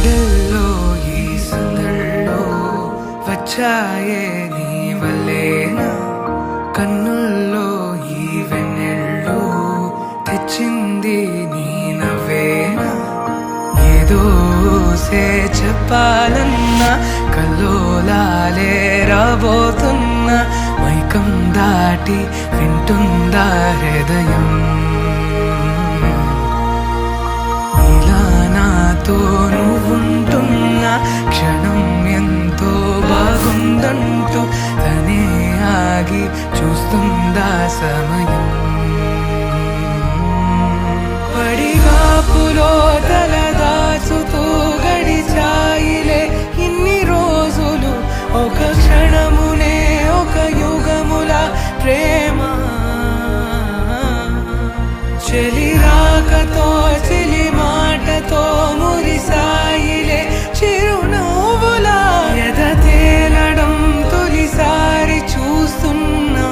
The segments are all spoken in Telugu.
గుండెల్లో ఈ సందల్లో వచ్చాయే నీ వల్లేనా, కన్నుల్లో ఈ వెన్నెళ్ళు తెచ్చింది నీ నవ్వేనా. ఏదో చెప్పాలన్నా కల్లోలాలే రాబోతున్నా, మైకం దాటి వింటుందా హృదయం. ఇలా నాతో నువ్వుంటున్నా క్షణం ఎంతో బాగుందంటూ తనే ఆగి చూస్తుందా సమయం. పడిగాపులో తల దాచుతూ గడిచాయిలే ఇన్ని రోజులు, ఒక క్షణమునే ఒక యుగముల ప్రేమ. చెలి రాకతో చెలి మాటతో మురిసాయిలే చిరునవ్వులా, ఎద తేలడం తొలిసారి చూస్తున్నా.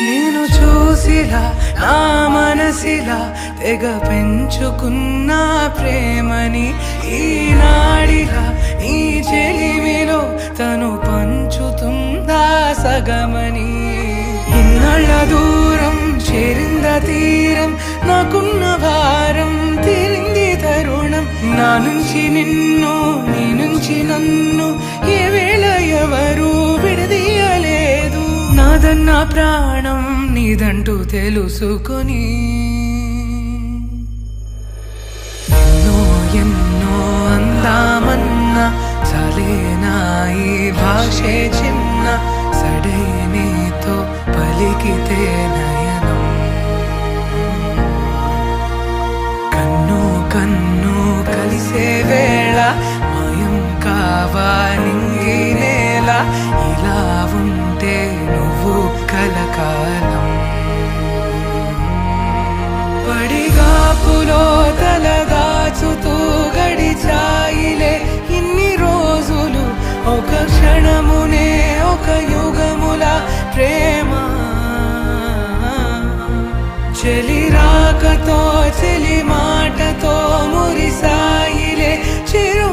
నేను చూసిలా నా మనసిలా తెగ పెంచుకున్న ప్రేమని, ఈనాడిలా ఈ చెలిమిలో తను పంచుతుందా సగమని. ఇన్నాళ్ళ దూరం చేరింద తీరం, నాకున్న భారం తీరింది తరుణం. నా నుంచి నిన్ను నీ నుంచి నన్ను ఏ వేళ ఎవరు విడదీయలేదు. నాదన్న ప్రాణం నీదంటూ తెలుసుకొని ఎన్నో ఎన్నో అందామన్నా చాలేనా ఈ భాషే చిన్న. సడై నీతో పలికితే నయనం, కన్ను కన్ను కలిసే వేళ మాయం కావా నింగి నేల. ఇలా ఉంటే నువ్వు కలకాలం. పడిగాపులో తల దాచుతూ గడిచాయిలే ఇన్ని రోజులు, ఒక క్షణమునే ఒక యుగముల ప్రేమ. చెలి రాకతో చెలి మాటతో మురిసాయిలే చిరు